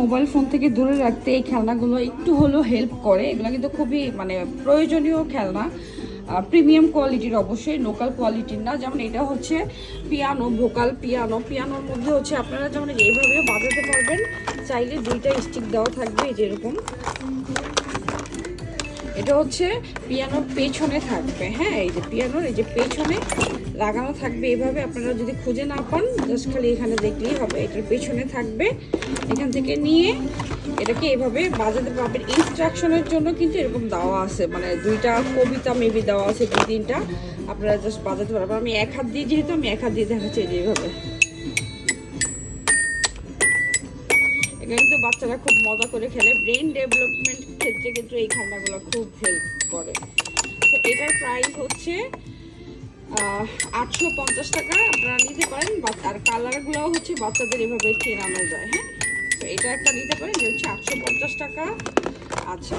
Mobile phone থেকে দূরে রাখতে এই খেলনাগুলো একটু হলেও হেল্প করে। এগুলো কিন্তু খুবই প্রয়োজনীয় খেলনা, প্রিমিয়াম কোয়ালিটির, অবশ্যই লোকাল কোয়ালিটির না। যেমন এটা হচ্ছে পিয়ানো, ভোকাল পিয়ানো। পিয়ানোর মধ্যে হচ্ছে আপনারা যেমন এইভাবে বাজাতে পারবেন, চাইলে দুইটা স্টিক দেওয়া থাকবে যেরকম। এটা হচ্ছে পিয়ানোর পেছনে থাকবে, হ্যাঁ, এই যে পিয়ানোর এই যে পেছনে লাগানো থাকবে এইভাবে। আপনারা যদি খুঁজে না পান জাস্ট খালি এখানে দেখলেই হবে, এটার পেছনে থাকবে। এখান থেকে নিয়ে এটাকে এভাবে বাজাতে পারবেন। ইনস্ট্রাকশনের জন্য কিন্তু এরকম দেওয়া আছে, দুইটা কবিতা মেবি দেওয়া আছে, 2-3টা। আপনারা জাস্ট বাজাতে পারবেন। আমি এক হাত দিয়ে, যেহেতু আমি এক হাত দিয়ে দেখাচ্ছি এইভাবে। এখানে কিন্তু বাচ্চারা খুব মজা করে খেলে। ব্রেন ডেভেলপমেন্ট ক্ষেত্রে কিন্তু এই খেলনাগুলো খুব হেল্প করে। তো এটার প্রাইস হচ্ছে 850 টাকা। আপনারা নিতে পারেন। আর কালারগুলো হচ্ছে বাচ্চাদের এভাবে চেনানো যায়, হ্যাঁ। তো এটা একটা নিতে পারেন, এটা হচ্ছে 850 টাকা। আচ্ছা,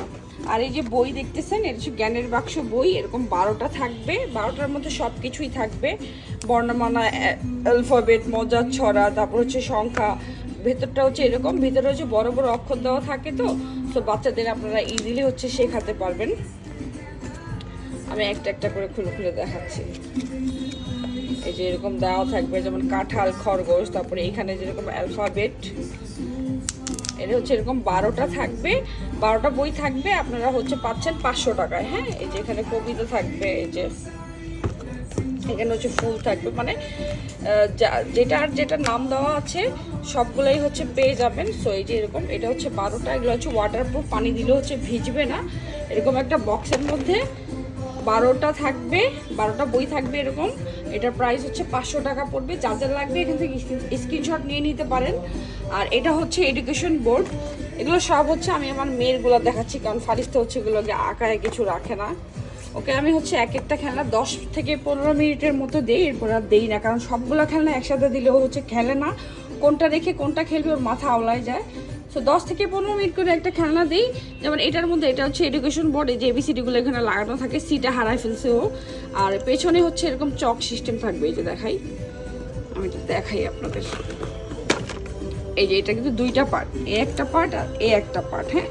আর এই যে বই দেখতেছেন, এটা হচ্ছে জ্ঞানের বাক্স বই। এরকম 12টা থাকবে, 12টার মধ্যে সব কিছুই থাকবে। বর্ণমালা, অ্যালফাবেট, মজার ছড়া, তারপর হচ্ছে সংখ্যা। ভেতরটা হচ্ছে এরকম, ভেতরে হচ্ছে বড় বড় অক্ষর দেওয়া থাকে। তো বাচ্চাদের আপনারা ইজিলি হচ্ছে শেখাতে পারবেন। আমি একটা একটা করে খুলে খুলে দেখাচ্ছি। এই যে এরকম দেওয়া থাকবে, যেমন কাঁঠাল, খরগোশ, তারপরে এখানে যেরকম অ্যালফাবেট। এটা হচ্ছে এরকম 12টা থাকবে, 12টা বই থাকবে। আপনারা হচ্ছে পাচ্ছেন 500 টাকায়, হ্যাঁ। এই যে এখানে কবিতা থাকবে, এই যে এখানে হচ্ছে ফুল থাকবে, যেটা নাম দেওয়া আছে সবগুলোই হচ্ছে পেয়ে যাবেন। সো এই যে এরকম, এটা হচ্ছে 12টা। এগুলো হচ্ছে ওয়াটারপ্রুফ, পানি দিলে হচ্ছে ভিজবে না। এরকম একটা বক্সের মধ্যে 12টা থাকবে, 12টা বই থাকবে এরকম। এটার প্রাইস হচ্ছে 500 টাকা পড়বে। যা যা লাগবে এখান থেকে স্ক্রিনশট নিয়ে নিতে পারেন। আর এটা হচ্ছে এডুকেশন বোর্ড। এগুলো সব হচ্ছে আমি আমার মেয়েরগুলো দেখাচ্ছি, কারণ ফারিস্তা হচ্ছে এগুলোকে আঁকায় কিছু রাখে না। ওকে, আমি হচ্ছে এক একটা খেলনা 10 থেকে 15 মিনিটের মতো দিই, এরপর আর দিই না, কারণ সবগুলো খেলনা একসাথে দিলেও হচ্ছে খেলে না। কোনটা রেখে কোনটা খেলবে ওর মাথা আওলায় যায়। সো 10 থেকে 15 মিনিট করে একটা খেলনা দিই। যেমন এটার মধ্যে, এটা হচ্ছে এডুকেশন বোর্ড, এই যে এবিসিডিগুলো এখানে লাগানো থাকে। সিটা হারায় ফেলছে ও। আর পেছনে হচ্ছে এরকম চক সিস্টেম থাকবে। এই যে দেখাই, আমি এটা দেখাই আপনাদের। এই যে এটা কিন্তু 2টা পার্ট, এ একটা পার্ট আর এ একটা পার্ট, হ্যাঁ।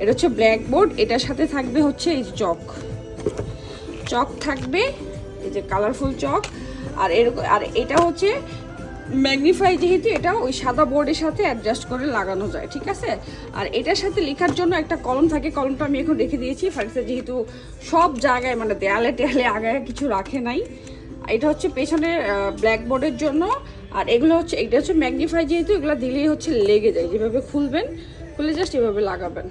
এটা হচ্ছে ব্ল্যাক বোর্ড, এটার সাথে থাকবে হচ্ছে এই যে চক থাকবে, এই যে কালারফুল চক। আর এরকম, আর এটা হচ্ছে ম্যাগনিফাই, যেহেতু এটা ওই সাদা বোর্ডের সাথে অ্যাডজাস্ট করে লাগানো যায়, ঠিক আছে। আর এটার সাথে লেখার জন্য একটা কলম থাকে, কলমটা আমি এখন রেখে দিয়েছি। ফার্স্টে যেহেতু সব জায়গায় দেয়ালে টেয়ালে আগায় কিছু রাখে নাই। এটা হচ্ছে পেছনে ব্ল্যাকবোর্ডের জন্য। আর এগুলো হচ্ছে, এটা হচ্ছে ম্যাগনিফাই, যেহেতু এগুলো দিলেই হচ্ছে লেগে যায়। যেভাবে খুলবেন, খুলে জাস্ট এভাবে লাগাবেন।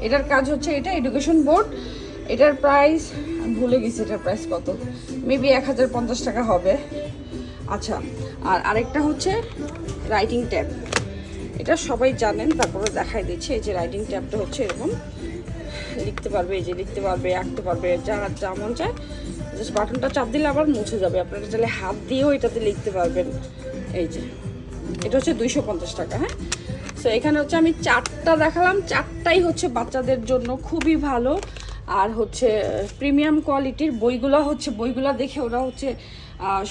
এটার কাজ হচ্ছে, এটা এডুকেশন বোর্ড। এটার প্রাইস আমি ভুলে গেছি, এটার প্রাইস কত, মেবি 1050 টাকা হবে। আচ্ছা, আর আরেকটা হচ্ছে রাইটিং ট্যাব। এটা সবাই জানেন, তারপরে দেখাই দিচ্ছি। এই যে রাইটিং ট্যাবটা হচ্ছে এরকম, লিখতে পারবে, এই যে লিখতে পারবে, আঁকতে পারবে, যা মন চায়। জাস্ট বাটনটা চাপ দিলে আবার মুছে যাবে। আপনারা চাইলে হাত দিয়েও এটাতে লিখতে পারবেন। এই যে এটা হচ্ছে 250 টাকা, হ্যাঁ। সো এখানে হচ্ছে আমি 4টা দেখালাম, 4টাই হচ্ছে বাচ্চাদের জন্য খুবই ভালো। আর হচ্ছে প্রিমিয়াম কোয়ালিটির বইগুলো দেখে ওরা হচ্ছে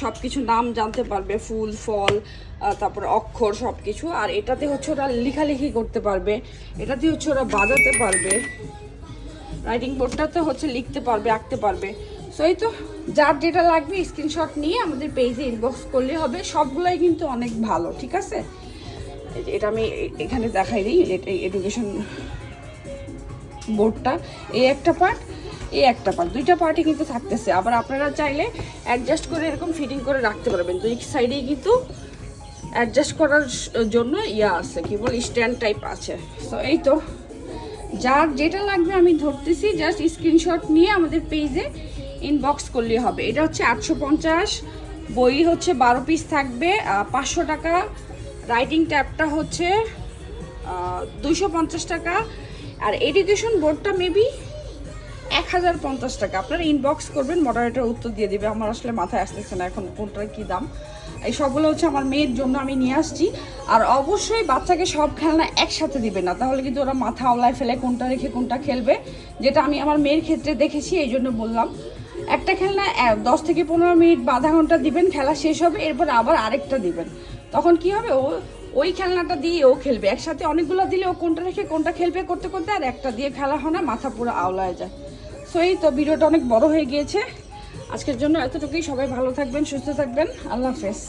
সব কিছু নাম জানতে পারবে, ফুল ফল, তারপর অক্ষর সব কিছু। আর এটাতে হচ্ছে ওরা লেখালেখি করতে পারবে, এটাতে হচ্ছে ওরা বাজাতে পারবে। রাইটিং বোর্ডটাতে হচ্ছে লিখতে পারবে, আঁকতে পারবে। সো এই তো, যার যেটা লাগবে স্ক্রিনশট নিয়ে আমাদের পেজে ইনবক্স করলে হবে। সবগুলাই কিন্তু অনেক ভালো, ঠিক আছে। এটা আমি এখানে দেখাই দিই। এটা এডুকেশন বোর্ডটা, এই একটা পার্ট, এই একটা পার্ট, 2টা পার্টই কিন্তু থাকতেছে। আবার আপনারা চাইলে অ্যাডজাস্ট করে এরকম ফিটিং করে রাখতে পারবেন। 2 সাইডেই কিন্তু অ্যাডজাস্ট করার জন্য আছে, কি বল, স্ট্যান্ড টাইপ আছে। তো এই তো, যার যেটা লাগবে আমি ধরতেছি, জাস্ট স্ক্রিনশট নিয়ে আমাদের পেজে ইনবক্স করলে হবে। এটা হচ্ছে 850, বই হচ্ছে 12 পিস থাকবে, 500 টাকা। রাইটিং ট্যাবটা হচ্ছে 250 টাকা। আর এডুকেশন বোর্ডটা মেবি 1050 টাকা। আপনারা ইনবক্স করবেন, মডারেটর উত্তর দিয়ে দিবে। আমার আসলে মাথায় আসতেছে না এখন কোনটার কী দাম। এই সবগুলো হচ্ছে আমার মেয়ের জন্য আমি নিয়ে আসছি। আর অবশ্যই বাচ্চাকে সব খেলনা একসাথে দিবে না, তাহলে কিন্তু ওরা মাথা আওলায় ফেলে কোনটা রেখে কোনটা খেলবে, যেটা আমি আমার মেয়ের ক্ষেত্রে দেখেছি, এই জন্য বললাম। একটা খেলনা 10 থেকে 15 মিনিট বা আধা ঘন্টা দিবেন, খেলা শেষ হবে, এরপর আবার আরেকটা দিবেন। তখন কি হবে, ওই খেলনাটা দিয়ে ও খেলবে, একসাথে অনেকগুলো দিলে ও কোনটা রেখে কোনটা খেলবে করতে করতে আর একটা দিয়ে খেলা হয় না, মাথা পুরো আওলায় যায়। সো এই তো ভিডিওটা অনেক বড় হয়ে গিয়েছে আজকের জন্য, এতটুকুই। সবাই ভালো থাকবেন, সুস্থ থাকবেন, আল্লাহ হাফেজ।